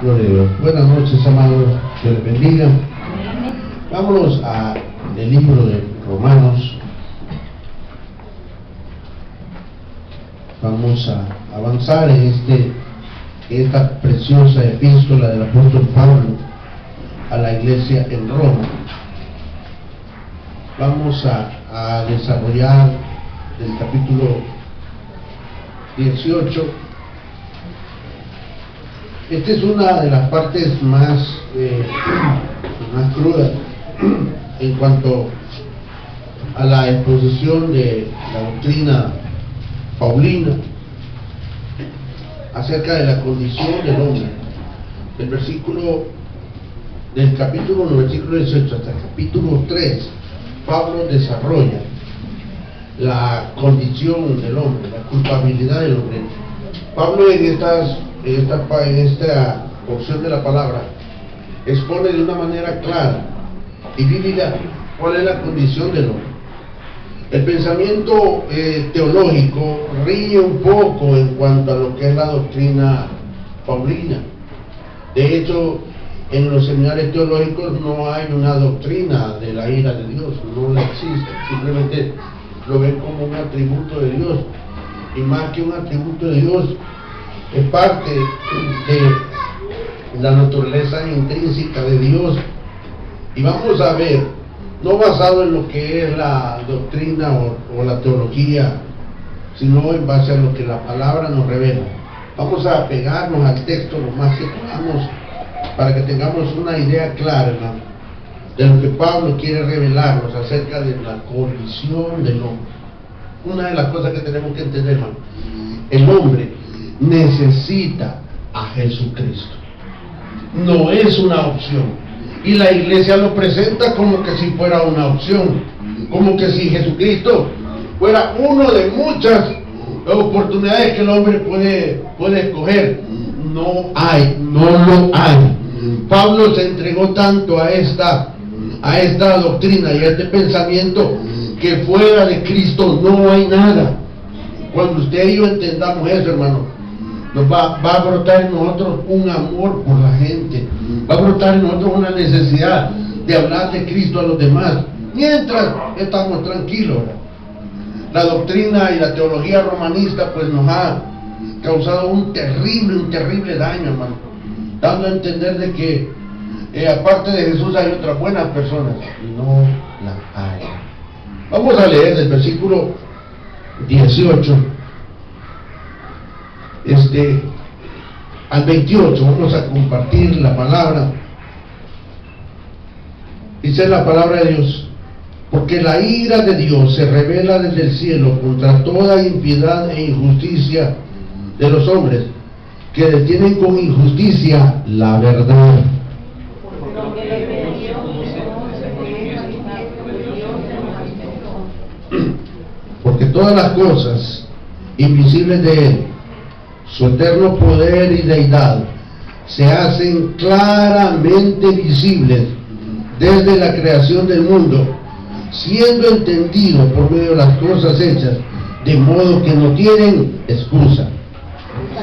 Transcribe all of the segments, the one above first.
Gloria a Dios. Buenas noches, amados. Que les bendiga. Vámonos al libro de Romanos. Vamos a avanzar en esta preciosa epístola del apóstol Pablo a la iglesia en Roma. Vamos a desarrollar del capítulo 18. Esta es una de las partes más crudas en cuanto a la exposición de la doctrina paulina acerca de la condición del hombre. Del capítulo 1, versículo 18 hasta el capítulo 3, Pablo desarrolla la condición del hombre, la culpabilidad del hombre. Pablo en esta porción de la palabra expone de una manera clara y vívida cuál es la condición del hombre. El pensamiento teológico ríe un poco en cuanto a lo que es la doctrina paulina. De hecho, en los seminarios teológicos no hay una doctrina de la ira de Dios, no la existe, simplemente lo ven como un atributo de Dios, y más que un atributo de Dios, es parte de la naturaleza intrínseca de Dios. Y vamos a ver, no basado en lo que es la doctrina o la teología, sino en base a lo que la palabra nos revela. Vamos a apegarnos al texto lo más que podamos para que tengamos una idea clara, hermano, de lo que Pablo quiere revelarnos acerca de la condición del hombre. Una de las cosas que tenemos que entender, hermano, el hombre necesita a Jesucristo. No es una opción. Y la iglesia lo presenta como que si fuera una opción, como que si Jesucristo fuera uno de muchas oportunidades que el hombre puede escoger. No lo hay. Pablo se entregó tanto a esta doctrina y a este pensamiento que fuera de Cristo no hay nada. Cuando usted y yo entendamos eso, hermano, nos va a brotar en nosotros un amor por la gente, va a brotar en nosotros una necesidad de hablar de Cristo a los demás, mientras estamos tranquilos. La doctrina y la teología romanista pues nos ha causado un terrible daño, hermano, dando a entender de que aparte de Jesús hay otras buenas personas. No la hay. Vamos a leer del versículo 18 al 28, vamos a compartir la palabra. Dice la palabra de Dios: porque la ira de Dios se revela desde el cielo contra toda impiedad e injusticia de los hombres, que detienen con injusticia la verdad. Porque todas las cosas invisibles de Él, su eterno poder y deidad, se hacen claramente visibles desde la creación del mundo, siendo entendido por medio de las cosas hechas, de modo que no tienen excusa.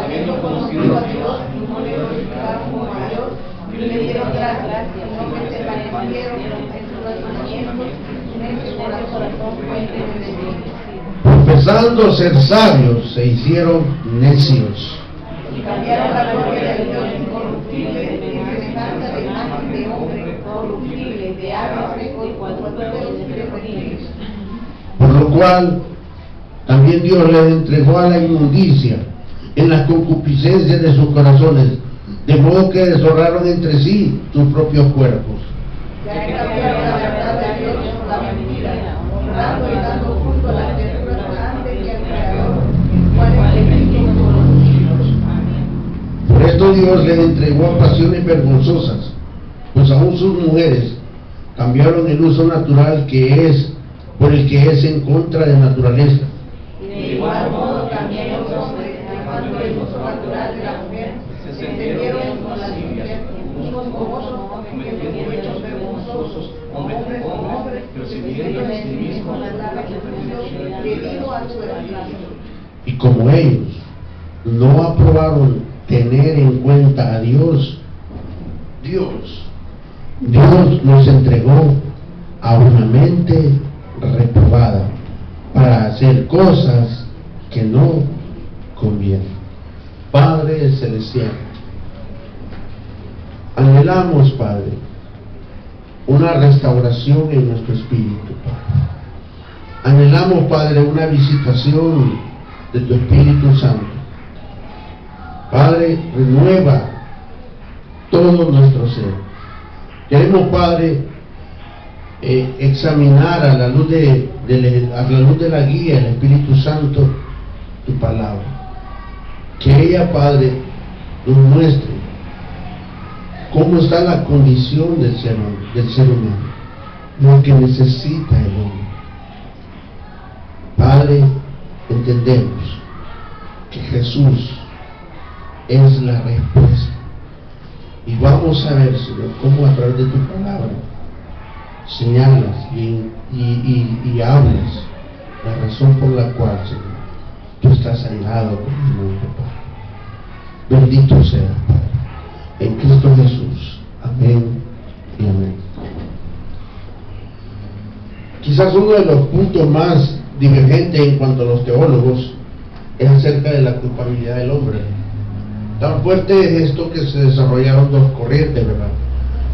Habiendo conocido a Dios, no le glorificaron como a Dios, ni le dieron gracias, sino que se envanecieron en sus razonamientos, y en su corazón fue entenebrecido. Profesando ser sabios, se hicieron necios. Y cambiaron la gloria de Dios incorruptible en semejanza de imagen de hombre corruptible, de aves, y cuadrúpedos y reptiles. Por lo cual también Dios les entregó a la inmundicia en las concupiscencias de sus corazones, de modo que deshonraron entre sí sus propios cuerpos. Ya cambiaron la verdad de Dios por la mentira, honrando y dando culto a la criatura grande y al Creador, el cual es bendito por los siglos. Amén. Por esto Dios les entregó a pasiones vergonzosas, pues aún sus mujeres cambiaron el uso natural que es por el que es en contra de naturaleza. De igual modo también los hombres, dejando el uso natural de la mujer, se entendieron con las mujeres, unos con otros, cometiendo hechos vergonzosos, hombre con hombre, recibiendo en sí mismo la tabla debido a su desgracia. Y como ellos no aprobaron tener en cuenta a Dios, Dios nos entregó a una mente reprobada para hacer cosas que no convienen. Padre Celestial, anhelamos, Padre, una restauración en nuestro espíritu, Padre. Anhelamos, Padre, una visitación de tu Espíritu Santo. Padre, renueva todo nuestro ser. Queremos, Padre, examinar a la luz de la guía del Espíritu Santo tu palabra. Que ella, Padre, nos muestre cómo está la condición del ser humano, lo que necesita el hombre. Padre, entendemos que Jesús es la respuesta. Y vamos a ver, Señor, cómo a través de tu palabra señalas y hablas la razón por la cual, Señor, tú estás al lado con el mundo, Padre. Bendito sea, Padre, en Cristo Jesús. Amén y amén. Quizás uno de los puntos más divergentes en cuanto a los teólogos es acerca de la culpabilidad del hombre. Tan fuerte es esto que se desarrollaron dos corrientes, ¿verdad?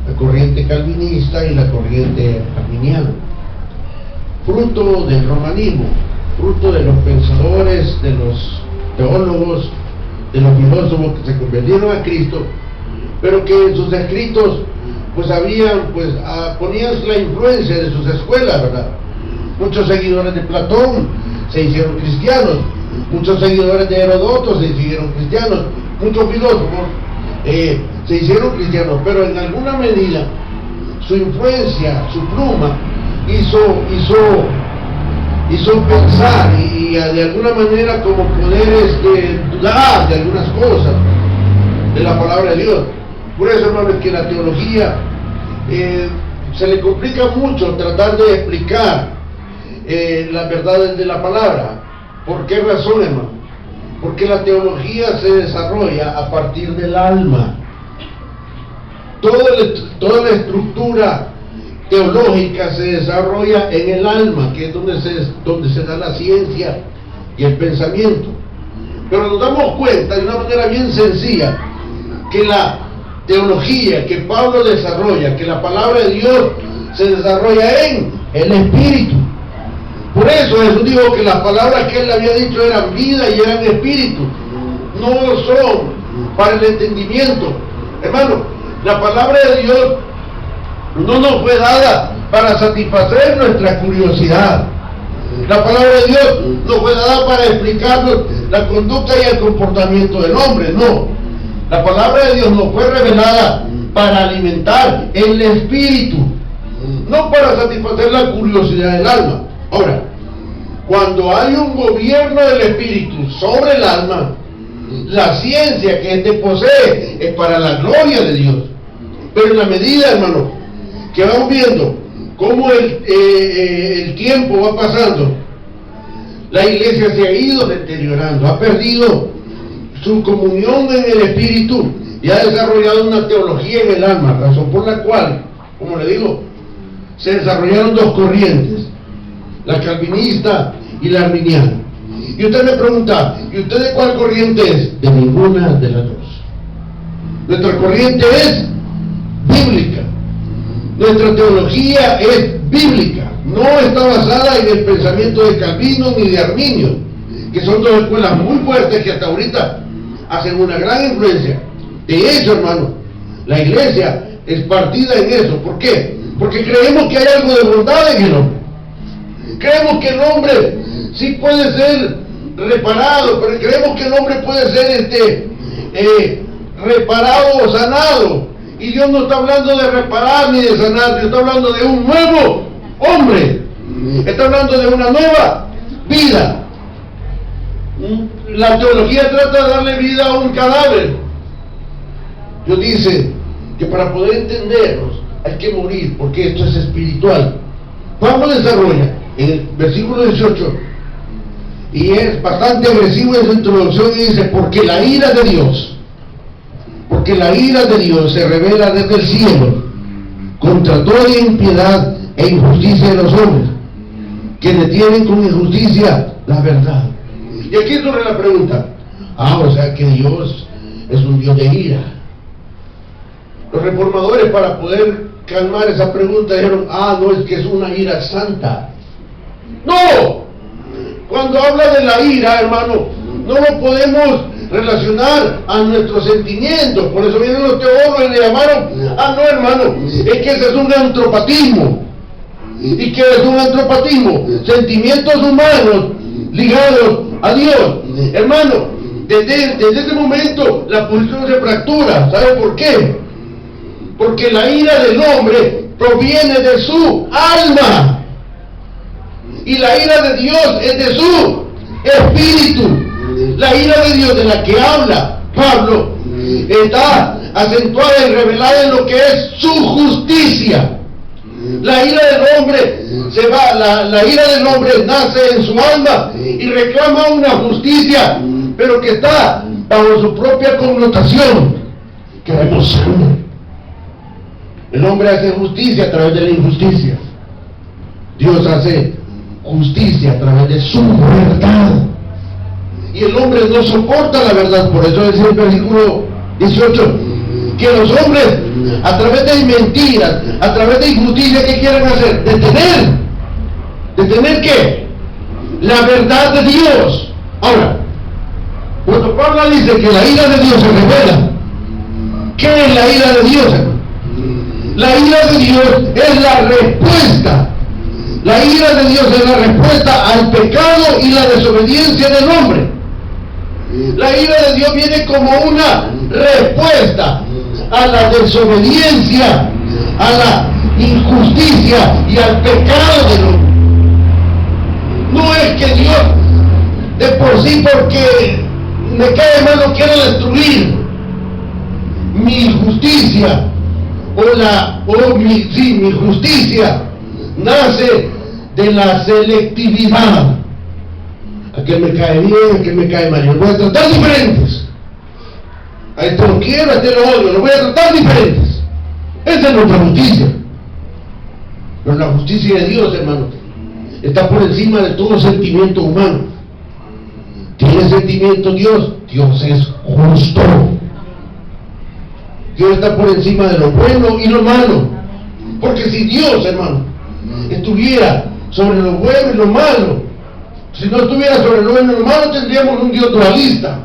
La corriente calvinista y la corriente arminiana, fruto del romanismo, fruto de los pensadores, de los teólogos, de los filósofos que se convirtieron a Cristo, pero que en sus escritos ponían la influencia de sus escuelas, ¿verdad? Muchos seguidores de Platón se hicieron cristianos, muchos seguidores de Heródoto se hicieron cristianos, muchos filósofos se hicieron cristianos, pero en alguna medida su influencia, su pluma hizo pensar y de alguna manera como poder dudar de algunas cosas de la palabra de Dios. Por eso, hermanos, que la teología se le complica mucho tratar de explicar las verdades de la palabra. ¿Por qué razón, hermano? Porque la teología se desarrolla a partir del alma. Toda la estructura teológica se desarrolla en el alma, que es donde se da la ciencia y el pensamiento. Pero nos damos cuenta de una manera bien sencilla que la teología que Pablo desarrolla, que la palabra de Dios se desarrolla en el Espíritu. Por eso Jesús dijo que las palabras que él había dicho eran vida y eran espíritu, no son para el entendimiento. Hermano, la palabra de Dios no nos fue dada para satisfacer nuestra curiosidad. La palabra de Dios no fue dada para explicarnos la conducta y el comportamiento del hombre, no. La palabra de Dios nos fue revelada para alimentar el espíritu, no para satisfacer la curiosidad del alma. Ahora, cuando hay un gobierno del espíritu sobre el alma, la ciencia que éste posee es para la gloria de Dios. Pero en la medida, hermano, que vamos viendo cómo el tiempo va pasando, la iglesia se ha ido deteriorando, ha perdido su comunión en el espíritu y ha desarrollado una teología en el alma, razón por la cual, como le digo, se desarrollaron dos corrientes, la calvinista y la arminiana. Y usted me pregunta, ¿y usted de cuál corriente es? De ninguna de las dos. Nuestra corriente es bíblica. Nuestra teología es bíblica. No está basada en el pensamiento de Calvino ni de Arminio, que son dos escuelas muy fuertes que hasta ahorita hacen una gran influencia. De hecho, hermano, la iglesia es partida en eso. ¿Por qué? Porque creemos que hay algo de bondad en el hombre. Creemos que el hombre sí puede ser reparado, pero creemos que el hombre puede ser reparado o sanado. Y Dios no está hablando de reparar ni de sanar, Dios está hablando de un nuevo hombre. Está hablando de una nueva vida. La teología trata de darle vida a un cadáver. Dios dice que para poder entendernos hay que morir, porque esto es espiritual. Pablo desarrolla en el versículo 18, y es bastante agresivo en su introducción, y dice, porque la ira de Dios Porque la ira de Dios se revela desde el cielo contra toda impiedad e injusticia de los hombres, que detienen con injusticia la verdad. Y aquí surge la pregunta: o sea que Dios es un Dios de ira. Los reformadores, para poder calmar esa pregunta, dijeron: no, es que es una ira santa. ¡No! Cuando habla de la ira, hermano, no lo podemos relacionar a nuestros sentimientos. Por eso vienen los teólogos y le llamaron: no, hermano, es que ese es un antropatismo. ¿Y qué es un antropatismo? Sentimientos humanos ligados a Dios. Hermano, desde ese momento la posición se fractura. ¿Sabe por qué? Porque la ira del hombre proviene de su alma, y la ira de Dios es de su espíritu. La ira de Dios de la que habla Pablo está acentuada y revelada en lo que es su justicia. La ira del hombre la ira del hombre nace en su alma y reclama una justicia, pero que está bajo su propia connotación. Queremos sangre. El hombre hace justicia a través de la injusticia. Dios hace justicia a través de su verdad. Y el hombre no soporta la verdad. Por eso dice el versículo 18 que los hombres, a través de mentiras, a través de injusticia, ¿qué quieren hacer? ¿Detener qué? La verdad de Dios. Ahora, cuando Pablo dice que la ira de Dios se revela, ¿qué es la ira de Dios? La ira de Dios es la respuesta. La ira de Dios es la respuesta al pecado y la desobediencia del hombre. La ira de Dios viene como una respuesta a la desobediencia, a la injusticia y al pecado del hombre. No es que Dios de por sí, porque me cae mal, no quiere destruir mi injusticia mi justicia nace de la selectividad. Aquel me cae bien, aquel me cae mal. Yo voy a tratar diferentes. A este lo quiero, a este lo odio. Lo voy a tratar diferentes. Esa es nuestra justicia. Pero la justicia de Dios, hermano, está por encima de todo sentimiento humano. ¿Tiene sentimiento Dios? Dios es justo. Dios está por encima de lo bueno y lo malo. Porque si Dios, hermano, estuviera sobre lo bueno y lo malo, si no estuviera sobre lo bueno y lo malo, tendríamos un Dios dualista,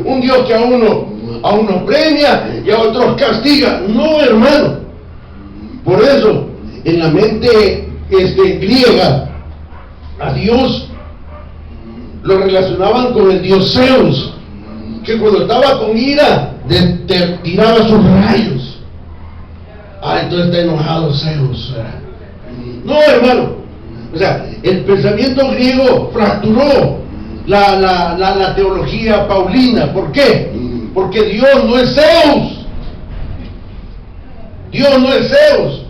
un Dios que a unos premia y a otros castiga. No, hermano. Por eso, en la mente griega, a Dios lo relacionaban con el dios Zeus, que cuando estaba con ira tiraba sus rayos. Entonces está enojado Zeus. No, hermano. O sea, el pensamiento griego fracturó la teología paulina. ¿Por qué? Porque Dios no es Zeus. Dios no es Zeus.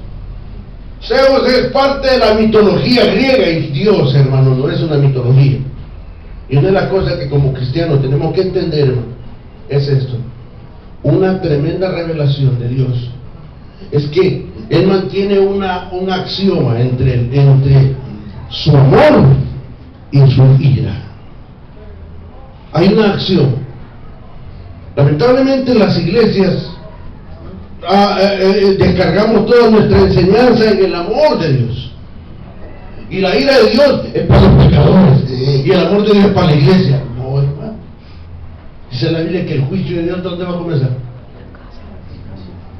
Zeus es parte de la mitología griega, y Dios, hermano, no es una mitología. Y una de las cosas que como cristianos tenemos que entender, hermano, es esto: una tremenda revelación de Dios es que Él mantiene un axioma entre su amor y su ira. Hay una acción. Lamentablemente en las iglesias descargamos toda nuestra enseñanza en el amor de Dios, y la ira de Dios es para los pecadores y el amor de Dios es para la iglesia. No, hermano. Dice la Biblia que el juicio de Dios, ¿dónde va a comenzar?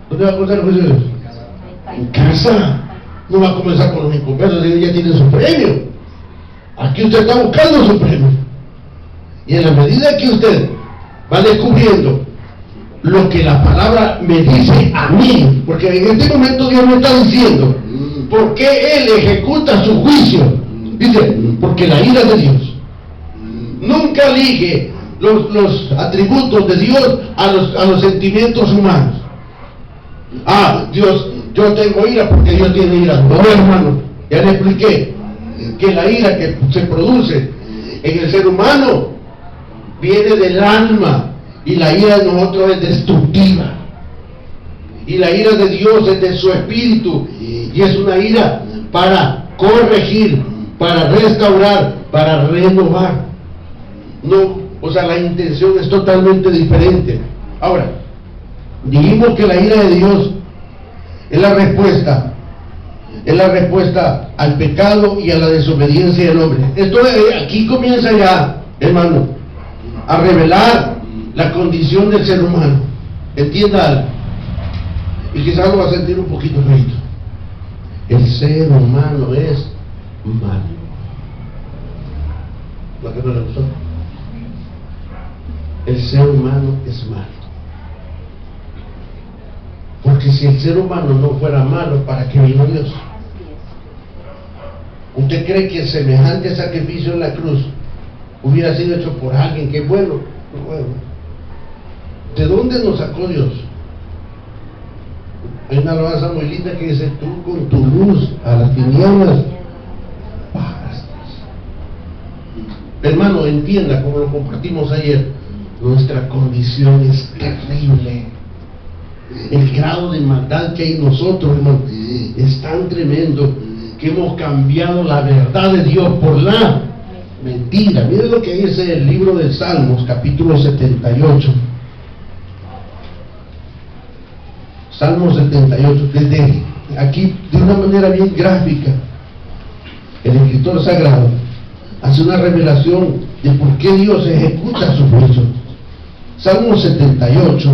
¿Dónde va a comenzar el juicio de Dios? En casa. No va a comenzar con los inconversos, ellos ya tienen su premio. Aquí usted está buscando su premio, y en la medida que usted va descubriendo lo que la palabra me dice a mí, porque en este momento Dios me está diciendo por qué Él ejecuta su juicio. Dice, porque la ira de Dios nunca elige los atributos de Dios a los sentimientos humanos. Dios, yo tengo ira porque Dios tiene ira. No, hermano, ya le expliqué que la ira que se produce en el ser humano viene del alma, y la ira de nosotros es destructiva. Y la ira de Dios es de su espíritu, y es una ira para corregir, para restaurar, para renovar. No, o sea, la intención es totalmente diferente. Ahora, dijimos que la ira de Dios es la respuesta al pecado y a la desobediencia del hombre. Esto aquí comienza ya, hermano, a revelar la condición del ser humano. Entienda algo, y quizás lo va a sentir un poquito feito. El ser humano es malo. ¿Lo que no le gustó? El ser humano es malo. Porque si el ser humano no fuera malo, ¿para qué vino Dios? ¿Usted cree que semejante sacrificio en la cruz hubiera sido hecho por alguien que es bueno? Bueno, ¿de dónde nos sacó Dios? Hay una alabanza muy linda que dice: tú con tu luz a las tinieblas bajaste. Hermano, entienda, como lo compartimos ayer, nuestra condición es terrible. El grado de maldad que hay en nosotros, hermano, es tan tremendo que hemos cambiado la verdad de Dios por la mentira. Miren lo que dice el libro de Salmos, capítulo 78. Salmo 78, desde aquí, de una manera bien gráfica, el escritor sagrado hace una revelación de por qué Dios ejecuta sus juicios. Salmo 78.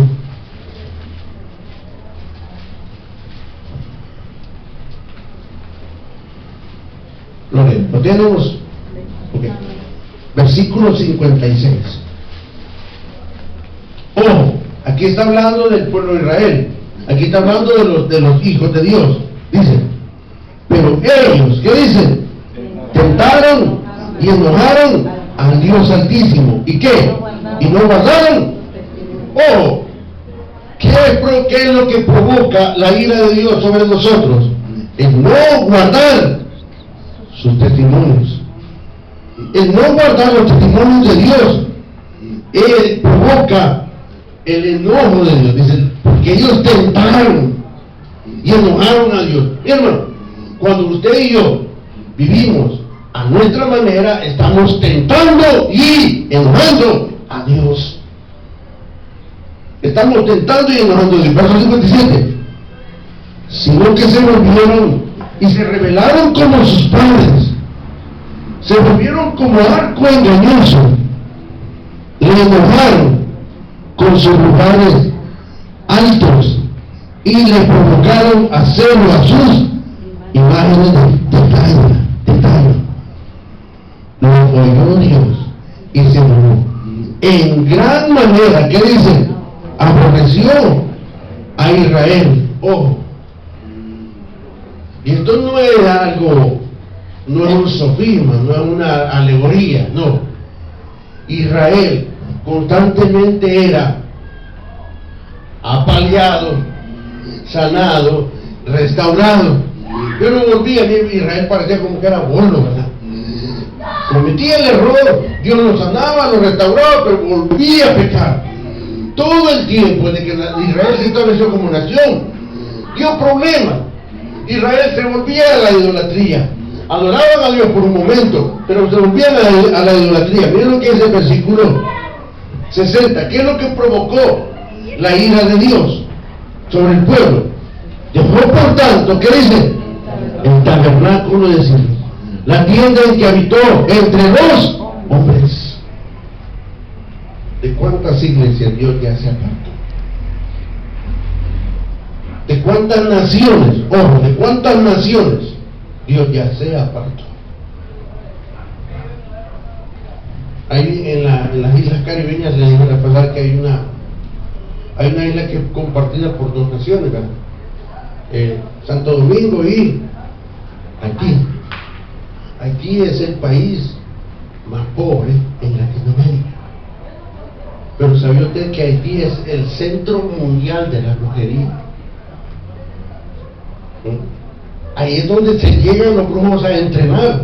¿Lo tenemos? Okay. Versículo 56. Ojo, aquí está hablando del pueblo de Israel. Aquí está hablando de los hijos de Dios. Dice: pero ellos, ¿qué dicen? Tentaron y enojaron al Dios Altísimo. ¿Y qué? Y no guardaron. Ojo, ¿qué es lo que provoca la ira de Dios sobre nosotros? El no guardar sus testimonios. El no guardar los testimonios de Dios provoca el enojo de Dios. Dice, porque ellos tentaron y enojaron a Dios. Mi hermano, cuando usted y yo vivimos a nuestra manera, estamos tentando y enojando a Dios. Estamos tentando y enojando a Dios. Verso 57. Sino que se volvieron y se rebelaron como sus padres, se volvieron como arco engañoso, le enojaron con sus lugares altos y le provocaron hacerlo a sus imágenes de tallo. Lo oyó Dios y se enojó en gran manera. ¿Qué dice? Aborreció a Israel. Ojo, y esto no es algo, no es un sofisma, no es una alegoría, no. Israel constantemente era apaleado, sanado, restaurado. Yo no volvía, Israel parecía como que era bolo, ¿verdad? Cometía el error, Dios lo sanaba, lo restauraba, pero volvía a pecar. Todo el tiempo desde que Israel se estableció como nación, dio problemas. Israel se volvía a la idolatría. Adoraban a Dios por un momento, pero se volvían a la idolatría. Miren lo que es el versículo 60. ¿Qué es lo que provocó la ira de Dios sobre el pueblo? Dejó, por tanto, ¿qué dice? El tabernáculo de Silo, la tienda en que habitó entre los hombres. ¿De cuántas iglesias Dios ya se apartó? ¿De cuántas naciones? Ojo, ¿de cuántas naciones Dios ya se apartó? Ahí en las islas caribeñas les iban a pasar que hay una isla que es compartida por dos naciones, ¿verdad? Santo Domingo y Haití. Haití es el país más pobre en Latinoamérica. Pero ¿sabía usted que Haití es el centro mundial de la brujería? Ahí es donde se llegan los brujos a entrenar.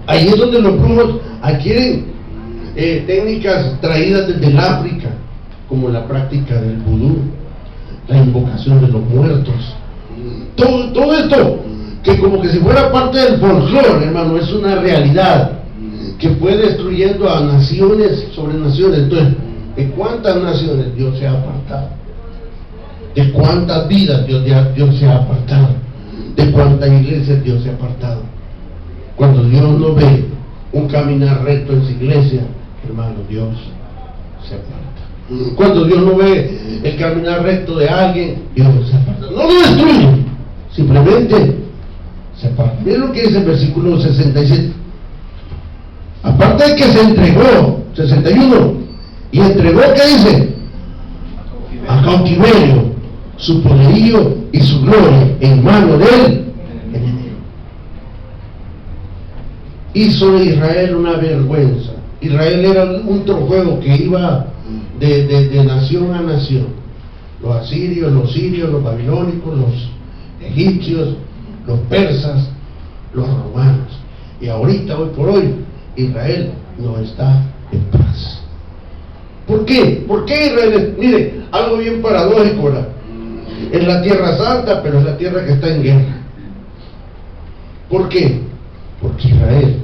Ahí es donde los brujos adquieren técnicas traídas desde el África, como la práctica del vudú, la invocación de los muertos. Todo esto, que como que si fuera parte del folclore, hermano, es una realidad que fue destruyendo a naciones sobre naciones. Entonces, ¿de cuántas naciones Dios se ha apartado? ¿De cuántas vidas Dios se ha apartado? ¿De cuántas iglesias Dios se ha apartado? Cuando Dios no ve un caminar recto en su iglesia, hermano, Dios se aparta. Cuando Dios no ve el caminar recto de alguien, Dios se aparta. No lo destruye, simplemente se aparta. Miren lo que dice el versículo 67. Aparte de que se entregó, 61, y entregó, ¿qué dice? A cautiverio su poderío y su gloria en mano del enemigo. Hizo de Israel una vergüenza. Israel era un trofeo que iba de nación a nación. Los asirios, los sirios, los babilónicos, los egipcios, los persas, los romanos. Y ahorita, hoy por hoy, Israel no está en paz. ¿Por qué? ¿Por qué Israel? Mire, algo bien paradójico, ¿verdad? Es la tierra santa, pero es la tierra que está en guerra. ¿Por qué? Porque Israel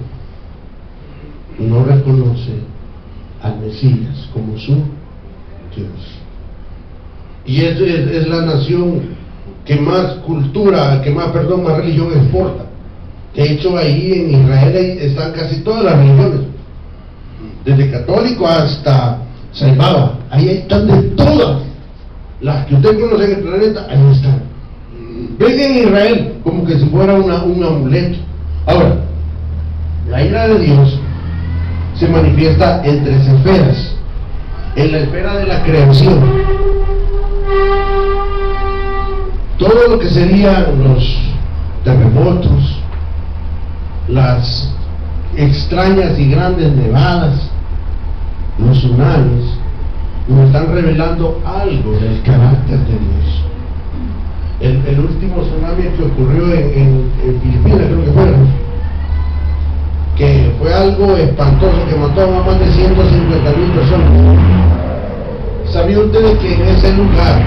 no reconoce al Mesías como su Dios. Y es la nación que más cultura, más religión exporta. De hecho, ahí en Israel están casi todas las religiones, desde católico hasta salvaba. Ahí están de todas las que usted conoce en el planeta, ahí están. Ven en Israel como que si fuera un amuleto. Ahora, la ira de Dios se manifiesta en tres esferas. En la esfera de la creación, todo lo que serían los terremotos, las extrañas y grandes nevadas, los tsunamis, nos están revelando algo del carácter de Dios. El último tsunami que ocurrió en Filipinas, creo que fue algo espantoso, que mató a más de 150,000 personas. ¿Sabían ustedes que en ese lugar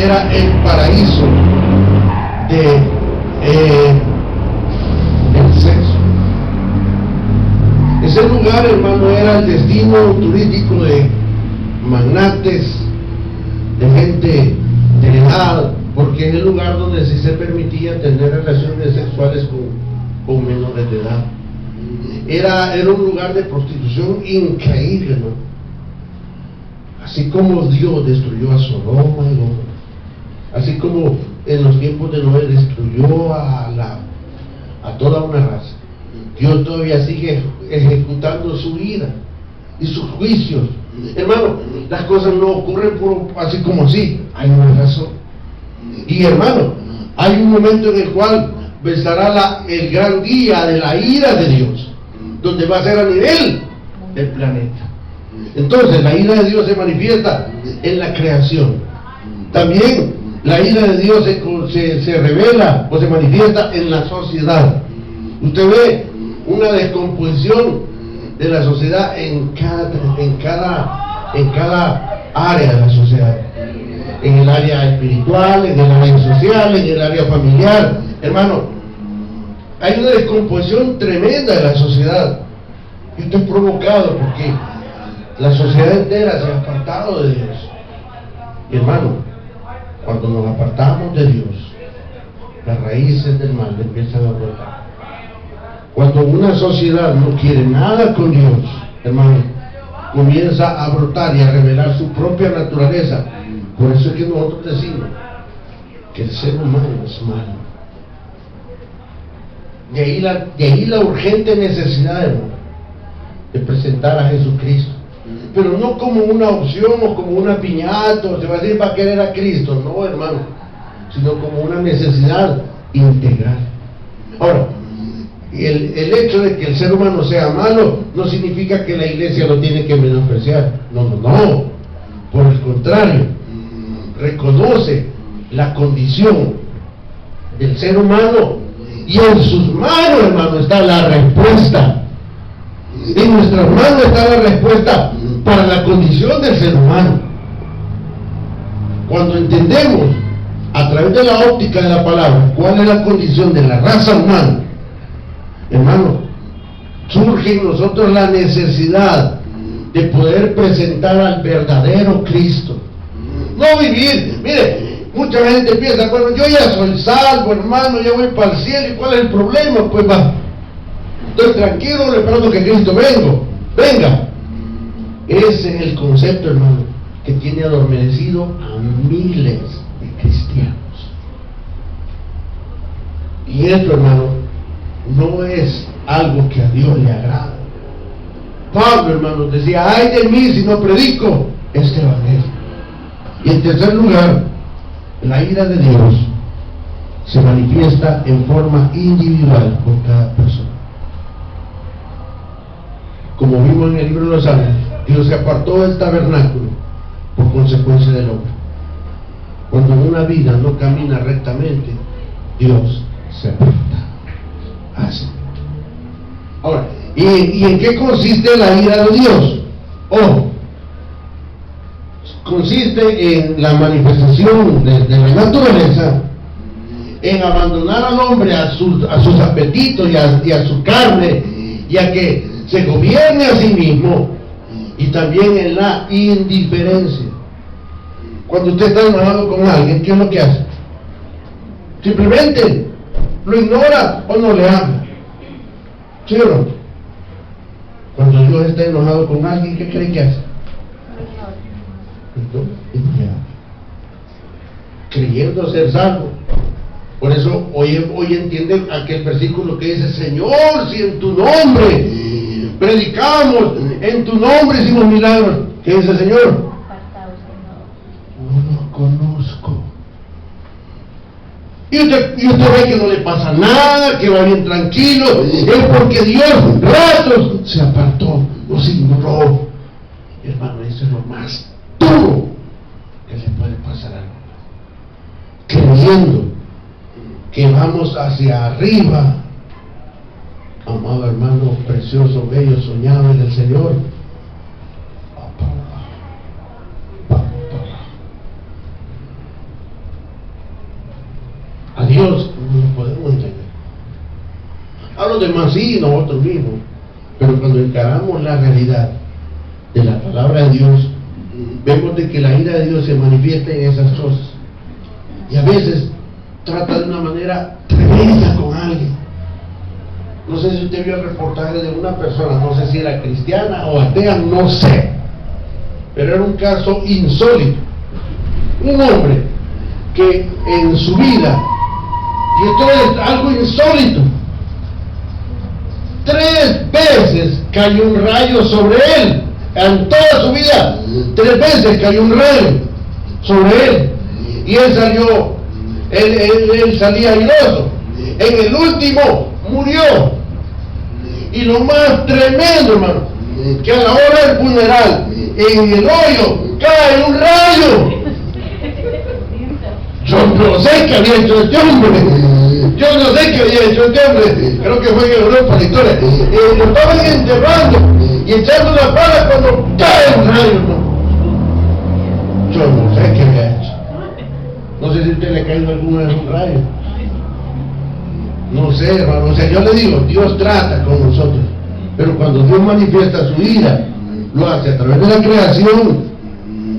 era el paraíso del sexo? Ese lugar, hermano, era el destino turístico de magnates, de gente de edad, porque es el lugar donde sí se permitía tener relaciones sexuales con menores de edad. Era un lugar de prostitución increíble, ¿no? Así como Dios destruyó a Sodoma y Gomorra, así como en los tiempos de Noé destruyó a toda una raza, Dios todavía sigue ejecutando su ira y sus juicios. Hermano, las cosas no ocurren así como así, hay una razón. Y hermano, hay un momento en el cual estará el gran día de la ira de Dios, donde va a ser a nivel del planeta. Entonces la ira de Dios se manifiesta en la creación. También la ira de Dios se revela o se manifiesta en la sociedad. Usted ve una descomposición de la sociedad en cada área de la sociedad. En el área espiritual, en el área social, en el área familiar. Hermano, hay una descomposición tremenda de la sociedad. Esto es provocado porque la sociedad entera se ha apartado de Dios. Y hermano, cuando nos apartamos de Dios, las raíces del mal empiezan a brotar. Cuando una sociedad no quiere nada con Dios, hermano, comienza a brotar y a revelar su propia naturaleza. Por eso es que nosotros decimos que el ser humano es malo. De ahí la urgente necesidad, hermano, de presentar a Jesucristo. Pero no como una opción o como una piñata, o se va a decir para querer a Cristo, no, hermano, sino como una necesidad integral. Ahora, el hecho de que el ser humano sea malo no significa que la iglesia lo tiene que menospreciar. No. Por el contrario, reconoce la condición del ser humano y en sus manos, hermano, está la respuesta. En nuestras manos está la respuesta para la condición del ser humano. Cuando entendemos a través de la óptica de la palabra cuál es la condición de la raza humana, hermano, surge en nosotros la necesidad de poder presentar al verdadero Cristo. No vivir, mire, mucha gente piensa, bueno, yo ya soy salvo, hermano, ya voy para el cielo, ¿y cuál es el problema? Pues va, estoy tranquilo, esperando que Cristo venga. Ese es el concepto, hermano, que tiene adormecido a miles de cristianos. Y esto, hermano, no es algo que a Dios le agrada. Pablo, hermano, decía, ay de mí si no predico este evangelio. Y en tercer lugar, la ira de Dios se manifiesta en forma individual por cada persona. Como vimos en el libro de los Salmos, Dios se apartó del tabernáculo por consecuencia del hombre. Cuando una vida no camina rectamente, Dios se aparta. Así. Ahora, ¿y en qué consiste la ira de Dios? Consiste en la manifestación de la naturaleza, en abandonar al hombre a sus apetitos y a su carne, y a que se gobierne a sí mismo, y también en la indiferencia. Cuando usted está enojado con alguien, ¿qué es lo que hace? Simplemente lo ignora o no le habla. ¿Sí o no? Cuando Dios está enojado con alguien, ¿qué cree que hace? Creyendo ser salvo. Por eso hoy entienden aquel versículo que dice, Señor, si en tu nombre predicamos, en tu nombre hicimos milagros. ¿Qué dice el Señor? No lo conozco. Y usted ve que no le pasa nada, que va bien tranquilo. Es porque Dios ratos se apartó, nos ignoró. Hermano, eso es lo más duro que le puede pasar al hombre, creyendo que vamos hacia arriba. Amado hermano, precioso, bello, soñado en el Señor, a Dios no lo podemos entender. A los demás sí, nosotros mismos, pero cuando encaramos la realidad de la palabra de Dios, vemos de que la ira de Dios se manifiesta en esas cosas, y a veces trata de una manera tremenda con alguien. No sé si usted vio el reportaje de una persona, no sé si era cristiana o atea, no sé, pero era un caso insólito. Un hombre que en su vida, y esto es algo insólito, 3 veces cayó un rayo sobre él. En toda su vida, 3 veces cayó un rayo sobre él, y él salía airoso. En el último murió. Y lo más tremendo, hermano, que a la hora del funeral, en el hoyo cae un rayo. Yo no sé qué había hecho este hombre. Creo que fue en Europa la historia. Lo estaban enterrando y echando la pala cuando cae un rayo, hermano. Yo no sé qué había hecho. No sé si a usted le ha caído alguna vez un rayo. No sé, hermano. O sea, yo le digo, Dios trata con nosotros, pero cuando Dios manifiesta su ira, lo hace a través de la creación,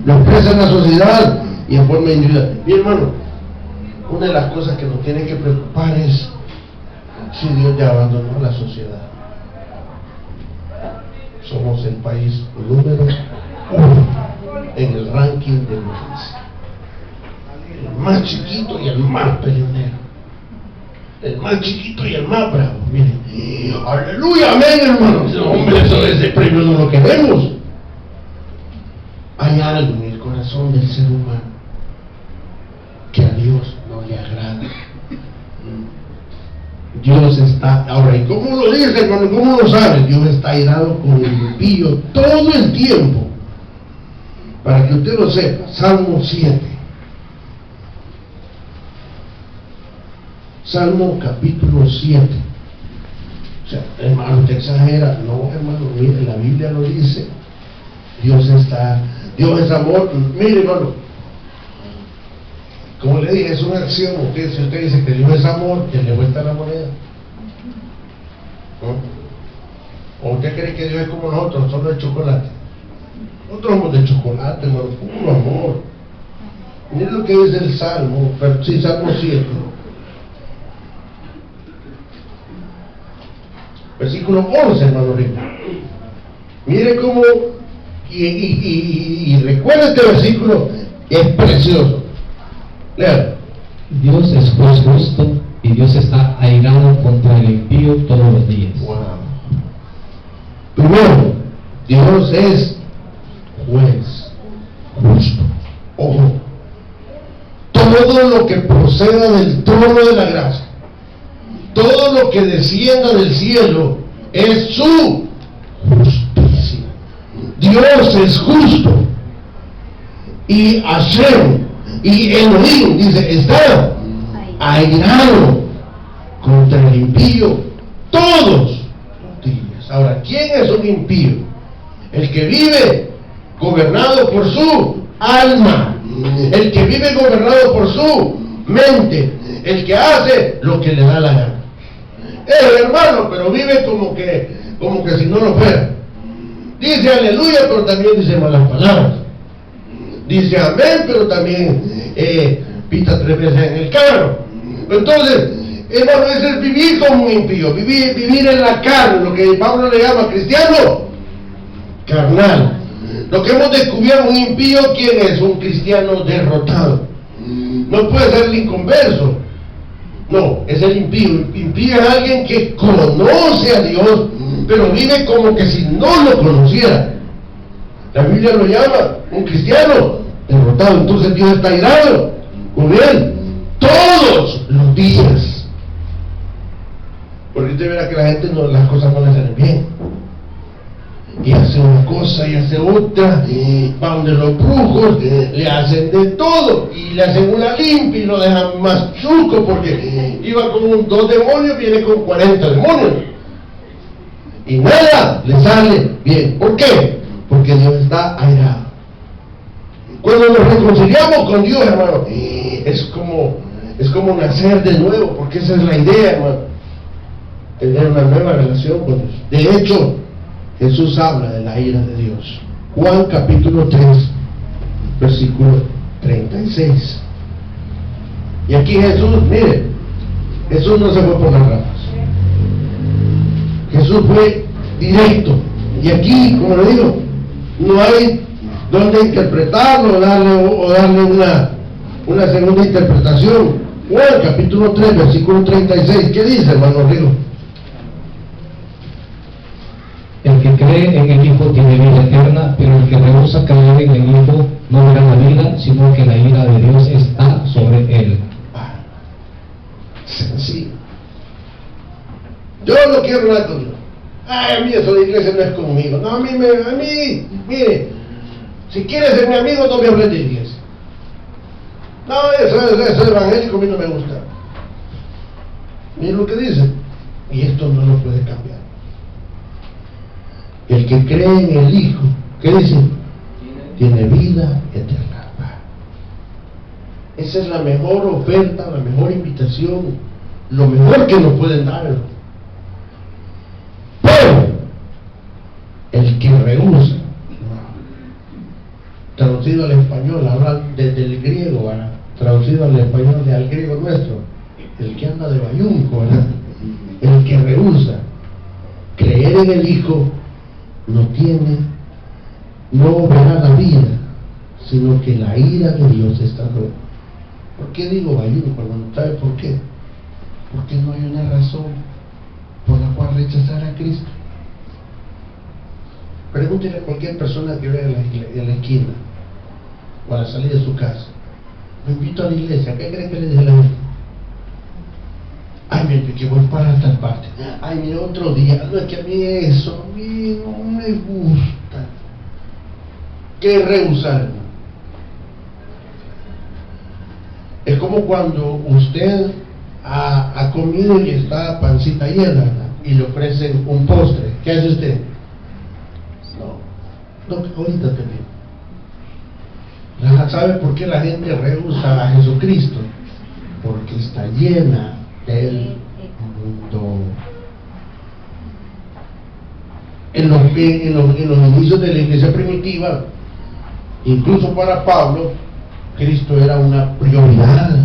lo expresa en la sociedad y en forma individual. Mi hermano, una de las cosas que nos tiene que preocupar es si Dios ya abandonó a la sociedad. Somos el país número 1 en el ranking de violencia, el más chiquito y el más peleonero, el más chiquito y el más bravo. Miren, aleluya, amén, hermanos. Hombre, eso de ese premio no lo queremos. Hay algo en el corazón del ser humano que a Dios no le agrada. Dios está, ahora, ¿y cómo lo dice, hermano? ¿Cómo lo sabe? Dios está airado con el impío todo el tiempo. Para que usted lo sepa, Salmo 7. Salmo capítulo 7. O sea, hermano, usted exagera. No, hermano, mire, la Biblia lo dice. Dios es amor. Mire, hermano, Como le dije, es una acción. Si usted dice que Dios es amor, que le vuelta la moneda. ¿No? ¿O usted cree que Dios es como nosotros, solo de chocolate? Nosotros somos de chocolate, hermano, puro amor. Miren lo que dice el Salmo, sí, Salmo 7. Versículo 11, hermano rico. Mire cómo, y recuerda este versículo, es precioso. Lea. Dios es juez justo y Dios está airado contra el impío todos los días. Wow. Primero, Dios es juez justo. Ojo, todo lo que proceda del trono de la gracia, todo lo que descienda del cielo, es su justicia. Dios es justo. Y Hashem y Elohim, dice, está airado contra el impío todos los días. Ahora, ¿quién es un impío? El que vive gobernado por su alma, el que vive gobernado por su mente, el que hace lo que le da la gana. Es hermano, pero vive como que si no lo fuera. Dice aleluya, pero también dice malas palabras. Dice amén, pero también pita 3 veces en el carro. Entonces, hermano, es vivir como un impío, vivir en la carne, lo que Pablo le llama cristiano carnal. Lo que hemos descubierto, un impío, ¿quién es? Un cristiano derrotado. No puede ser el inconverso. No, es el impío. Impío es alguien que conoce a Dios, pero vive como que si no lo conociera. La Biblia lo llama un cristiano derrotado. Entonces Dios está airado con él todos los días. Porque usted verá que la gente las cosas no le salen bien. Y hace una cosa y hace otra, va donde los brujos, le hacen de todo, y le hacen una limpia y lo dejan más chuco, porque iba con 2 demonios, viene con 40 demonios. Y nada le sale bien. ¿Por qué? Porque Dios está airado. Cuando nos reconciliamos con Dios, hermano, es como nacer de nuevo, porque esa es la idea, hermano. Tener una nueva relación con Dios. De hecho, Jesús habla de la ira de Dios. Juan capítulo 3, versículo 36. Y aquí Jesús, mire, Jesús no se fue por las ramas. Jesús fue directo. Y aquí, como le digo, no hay donde interpretarlo o darle una segunda interpretación. Juan capítulo 3, versículo 36. ¿Qué dice, hermano Rigo? El que cree en el Hijo tiene vida eterna, pero el que rehúsa creer en el Hijo no verá la vida, sino que la ira de Dios está sobre él. Sencillo. Yo no quiero hablar con Dios. Ay, a mí eso de iglesia no es conmigo. No, a mí, mire, si quieres ser mi amigo, no me hables de iglesia. No, eso evangélico a mí no me gusta. Mire lo que dice. Y esto no lo puede cambiar. El que cree en el Hijo, ¿qué dice? Tiene vida eterna. Esa es la mejor oferta, la mejor invitación, lo mejor que nos pueden dar. Pero el que rehúsa, traducido al español, habla desde el griego, ¿verdad? Traducido al español al griego nuestro, el que anda de bayunco, ¿verdad? El que rehúsa creer en el Hijo no verá la vida, sino que la ira de Dios está sobre. ¿Por qué digo bayunco, hermano? ¿Sabe por qué? Porque no hay una razón por la cual rechazar a Cristo. Pregúntele a cualquier persona que vea en la esquina o a la salida de su casa: lo invito a la iglesia, ¿qué creen que le dice la gente? Ay, mire, que voy para tal parte. Ay, mire, otro día. No, es que a mí eso, a mí no me gusta. ¿Qué es rehusar? Es como cuando usted ha comido y está pancita llena, ¿verdad? Y le ofrecen un postre. ¿Qué hace usted? No, ahorita te digo. ¿Sabe por qué la gente rehúsa a Jesucristo? Porque está llena del mundo. En los inicios de la iglesia primitiva, incluso para Pablo, Cristo era una prioridad.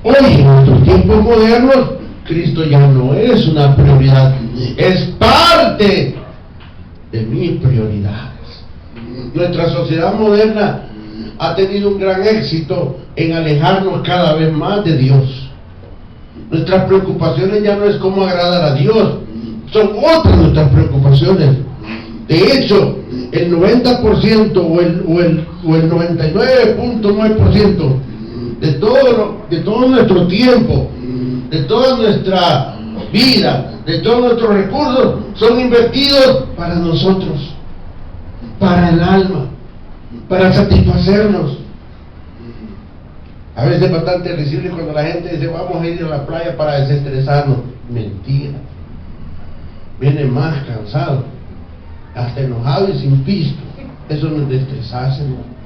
Hoy, en nuestros tiempos modernos, Cristo ya no es una prioridad, es parte de mis prioridades. Nuestra sociedad moderna ha tenido un gran éxito en alejarnos cada vez más de Dios. Nuestras preocupaciones ya no es cómo agradar a Dios, son otras nuestras preocupaciones. De hecho, el 90% o el 99.9% de todo nuestro tiempo, de toda nuestra vida, de todos nuestros recursos, son invertidos para nosotros, para el alma, para satisfacernos. A veces es bastante risible cuando la gente dice vamos a ir a la playa para desestresarnos. Mentira. Viene más cansado, hasta enojado y sin pisto. Eso no es desestresarse, hermano.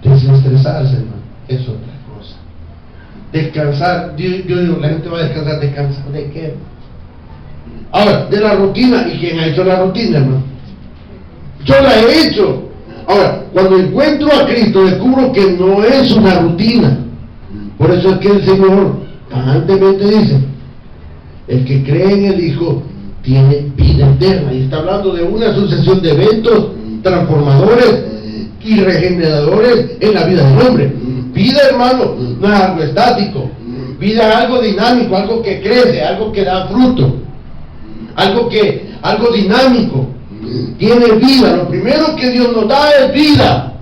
Desestresarse, hermano, es otra cosa. Descansar, yo digo, la gente va a descansar. ¿Descansar de qué? Ahora, de la rutina. ¿Y quién ha hecho la rutina, hermano? Yo la he hecho. Ahora, cuando encuentro a Cristo, descubro que no es una rutina. Por eso es que el Señor tajantemente dice: el que cree en el Hijo tiene vida eterna. Y está hablando de una sucesión de eventos transformadores y regeneradores en la vida del hombre. Vida, hermano, no es algo estático. Vida es algo dinámico, algo que crece, algo que da fruto, algo dinámico. Tiene vida. Lo primero que Dios nos da es vida.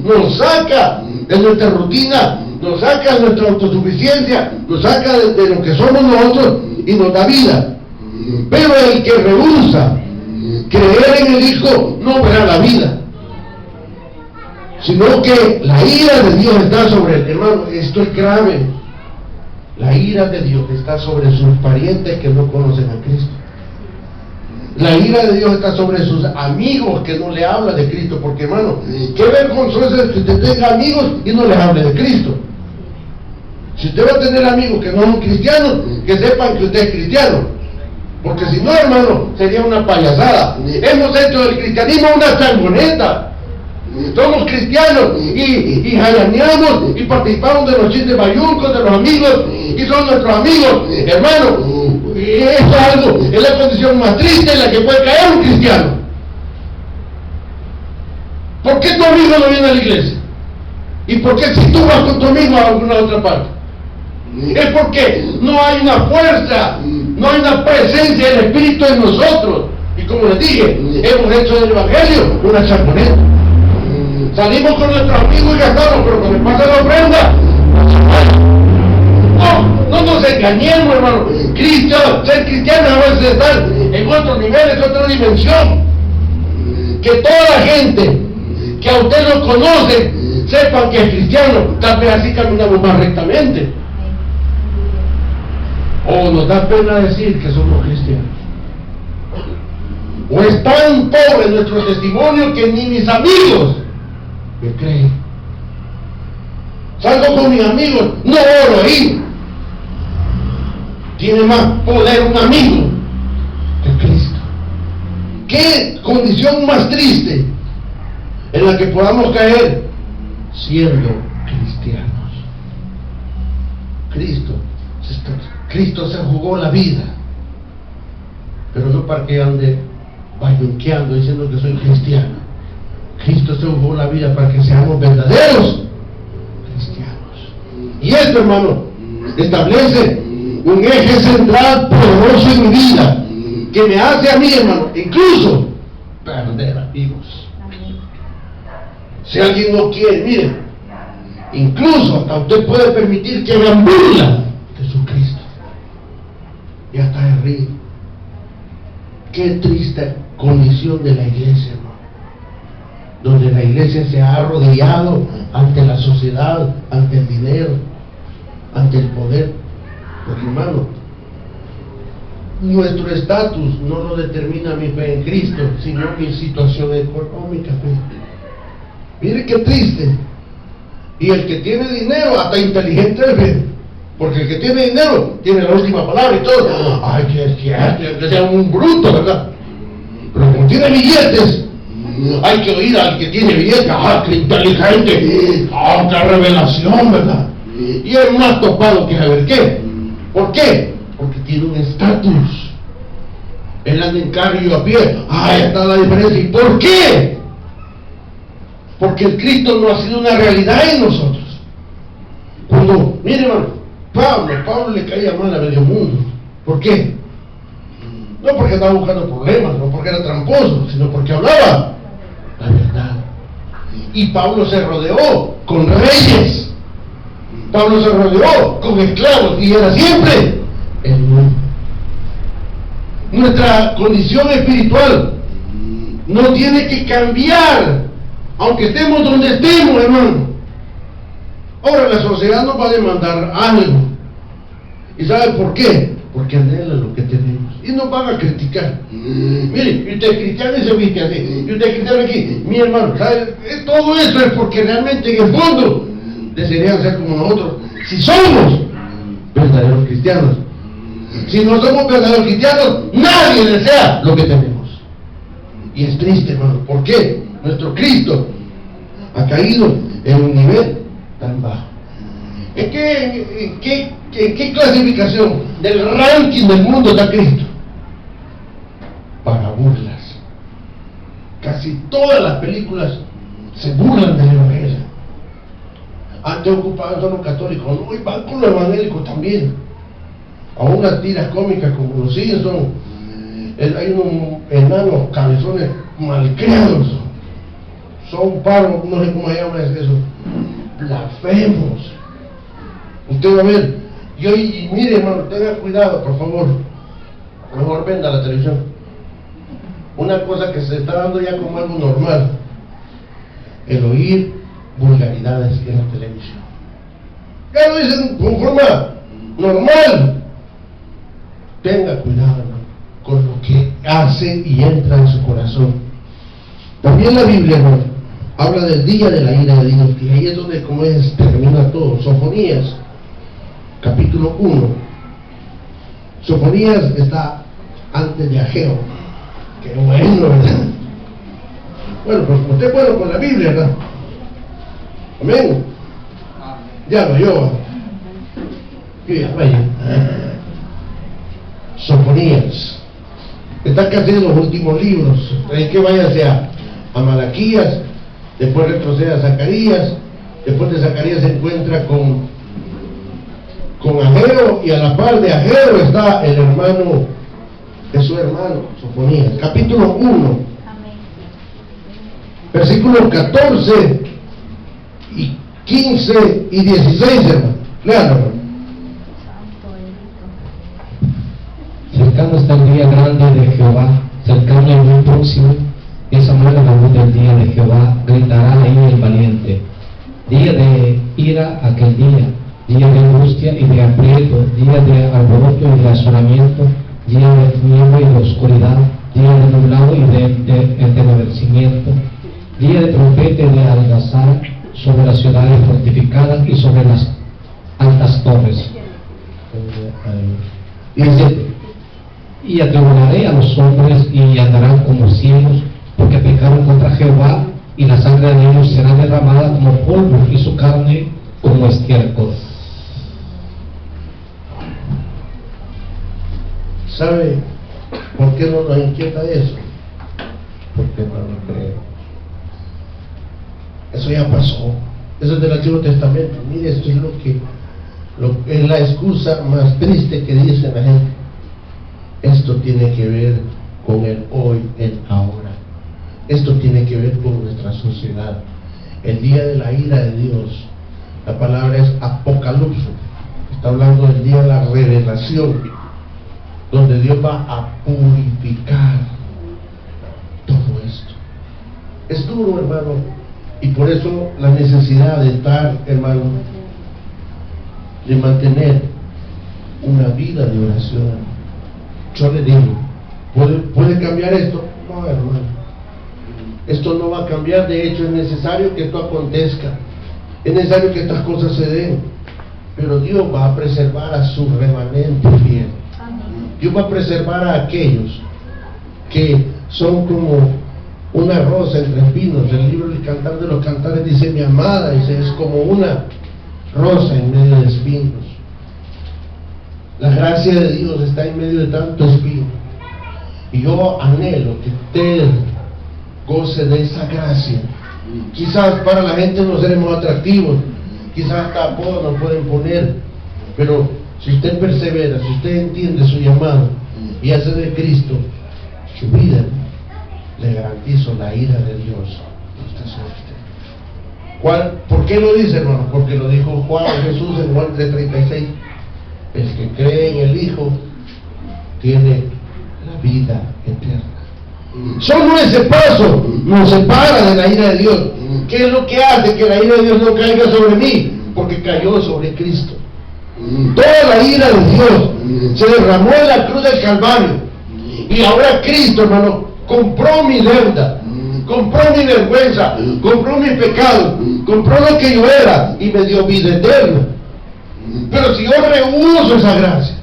Nos saca de nuestra rutina, nos saca de nuestra autosuficiencia, nos saca de lo que somos nosotros y nos da vida. Pero el que rehúsa creer en el Hijo no verá la vida, sino que la ira de Dios está sobre él. Hermano, esto es grave. La ira de Dios está sobre sus parientes que no conocen a Cristo. La ira de Dios está sobre sus amigos que no le hablan de Cristo. Porque, hermano, qué vergonzoso es que usted tenga amigos y no les hable de Cristo. Si usted va a tener amigos que no son cristianos, que sepan que usted es cristiano. Porque si no, hermano, sería una payasada. Hemos hecho del cristianismo una changoneta. Somos cristianos y jalaneamos y participamos de los chistes bayuncos de los amigos y son nuestros amigos. Hermano, eso es la condición más triste en la que puede caer un cristiano. ¿Por qué tu amigo no viene a la iglesia? ¿Y por qué si tú vas con tu amigo a alguna otra parte? Es porque no hay una fuerza, no hay una presencia del Espíritu en nosotros. Y como les dije, hemos hecho del Evangelio una champoneta. Salimos con nuestros amigos y gastamos, pero cuando pasa la ofrenda, no nos engañemos, hermano. Ser cristiano a veces estar en otro nivel, en otra dimensión. Que toda la gente que a usted no conoce sepan que es cristiano. Tal vez así caminamos más rectamente. O nos da pena decir que somos cristianos. O es tan pobre nuestro testimonio que ni mis amigos me creen. Salgo con mis amigos, no oro ahí. Tiene más poder un amigo que Cristo. ¿Qué condición más triste en la que podamos caer siendo cristianos? Cristo se jugó la vida, pero no para que ande bayunqueando diciendo que soy cristiano. Cristo se jugó la vida para que seamos verdaderos cristianos. Y esto, hermano, establece un eje central poderoso en mi vida, que me hace a mí, hermano, incluso perder amigos. Si alguien no quiere, miren, incluso hasta usted puede permitir que hagan burla de su Cristo y hasta de ríe. Qué triste condición de la iglesia, hermano, donde la iglesia se ha arrodillado ante la sociedad, ante el dinero, ante el poder. Porque, hermano, nuestro estatus no lo determina mi fe en Cristo, sino mi situación económica. Mire qué triste. Y el que tiene dinero, hasta inteligente es bien. Porque el que tiene dinero tiene la última palabra y todo. Ay, que sea un bruto, ¿verdad? Pero como tiene billetes, hay que oír al que tiene billetes. ¡Ah, qué inteligente! ¡Ah, qué revelación, ¿verdad? Y es más topado que saber qué. ¿Por qué? Porque tiene un estatus. Él anda en carro y yo a pie. ¡Ah, ya está la diferencia! ¿Y por qué? Porque el Cristo no ha sido una realidad en nosotros. Cuando, mire hermano, Pablo le caía mal a medio mundo. ¿Por qué? No porque estaba buscando problemas, no porque era tramposo, sino porque hablaba la verdad. Y Pablo se rodeó con reyes. Pablo se rodeó con esclavos y era siempre el mundo. Nuestra condición espiritual no tiene que cambiar, aunque estemos donde estemos, hermano. Ahora la sociedad nos va a demandar algo. ¿Y sabe por qué? Porque anhela lo que tenemos. Y nos van a criticar. Mire, usted es cristiano y se viste así. Y usted es cristiano aquí. Mi hermano, ¿sabe? Todo eso es porque realmente en el fondo desearían ser como nosotros. Si somos verdaderos cristianos. Si no somos verdaderos cristianos, nadie desea lo que tenemos. Y es triste, hermano. ¿Por qué? Nuestro Cristo ha caído en un nivel tan bajo. ¿En qué clasificación del ranking del mundo está Cristo? Para burlas. Casi todas las películas se burlan del Evangelio. Antes ocupaban solo católicos, no, y van con los evangélicos también. A unas tiras cómicas como los Simpsons. Hay unos enanos cabezones malcriados. Son paros, no sé cómo se llama eso. Blasfemos. Usted va a ver. Y mire, hermano, tenga cuidado, por favor. Mejor venda la televisión. Una cosa que se está dando ya como algo normal: el oír vulgaridades en la televisión. Ya lo dicen con forma normal. Tenga cuidado, hermano, con lo que hace y entra en su corazón. También la Biblia, hermano, habla del día de la ira de Dios, y ahí es donde como termina todo. Sofonías, capítulo 1. Sofonías está antes de Ageo. Qué bueno, ¿verdad? Bueno, pues como usted es bueno con la Biblia, ¿verdad? Amén. Ya lo yo. Vaya. Sofonías. Está casi en los últimos libros. Hay que váyase a Malaquías, después retrocede a Zacarías, después de Zacarías se encuentra con Ageo, y a la par de Ageo está el hermano de su hermano, Sofonías. Capítulo 1, versículos 14 y 15 y 16, hermano. Léalo, hermano. Cercano está el día grande de Jehová, cercano y muy próximo. Esa muere la luz del día de Jehová, gritará ahí el valiente. Día de ira aquel día, día de angustia y de aprieto, día de alboroto y de asolamiento, día de niebla y de oscuridad, día de nublado y de entenebrecimiento, día de trompeta y de algazara sobre las ciudades fortificadas y sobre las altas torres. Y atribularé a los hombres y andarán como ciegos, porque pecaron contra Jehová, y la sangre de ellos será derramada como polvo y su carne como estiércol. ¿Sabe por qué no nos inquieta eso? Porque no lo creo. Eso ya pasó. Eso es del Antiguo Testamento. Mire, esto es es la excusa más triste que dice la gente. Esto tiene que ver con el hoy, el ahora. Esto tiene que ver con nuestra sociedad. El día de la ira de Dios. La palabra es apocalipsis. Está hablando del día de la revelación, donde Dios va a purificar todo esto. Es duro, hermano, y por eso la necesidad de estar, hermano, de mantener una vida de oración. Yo le digo, ¿puede cambiar esto? No, hermano. esto no va a cambiar. De hecho, es necesario que esto acontezca, es necesario que estas cosas se den, pero Dios va a preservar a su remanente fiel. Dios va a preservar a aquellos que son como una rosa entre espinos. El libro del Cantar de los Cantares dice: mi amada, dice, es como una rosa en medio de espinos. La gracia de Dios está en medio de tanto espino, y yo anhelo que usted goce de esa gracia. Quizás para la gente no seremos atractivos, quizás hasta apodos nos pueden poner, pero si usted persevera, si usted entiende su llamado y hace de Cristo su vida, le garantizo la ira de Dios. ¿Por qué lo dice, hermano? Porque lo dijo Jesús en Juan 3:36. El que cree en el Hijo tiene la vida eterna. Solo ese paso nos separa de la ira de Dios. ¿Qué es lo que hace que la ira de Dios no caiga sobre mí? Porque cayó sobre Cristo. Toda la ira de Dios se derramó en la cruz del Calvario, y ahora Cristo, hermano, compró mi deuda, compró mi vergüenza, compró mi pecado, compró lo que yo era y me dio vida eterna. Pero si yo rehuso esa gracia,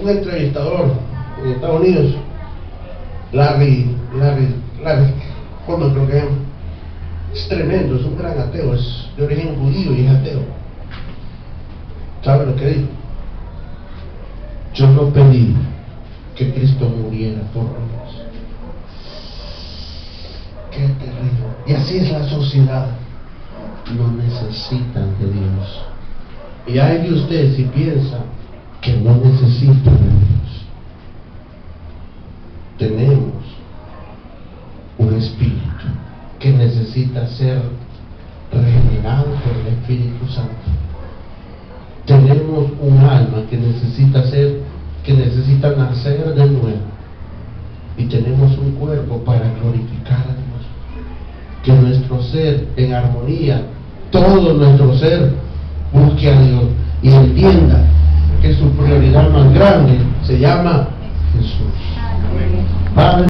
un entrevistador en Estados Unidos, Larry Holman, creo que se llama, es tremendo, es un gran ateo, es de origen judío y es ateo. ¿Sabe lo que dijo? Yo no pedí que Cristo muriera por nosotros. Qué terrible. Y así es la sociedad. No necesitan de Dios. Y hay de usted si piensa que no necesitan de Dios. Tenemos un espíritu que necesita ser regenerado por el Espíritu Santo. Tenemos un alma que necesita nacer de nuevo, y tenemos un cuerpo para glorificar a Dios. Que nuestro ser en armonía, todo nuestro ser, busque a Dios y entienda que su prioridad más grande se llama Jesús. Padre,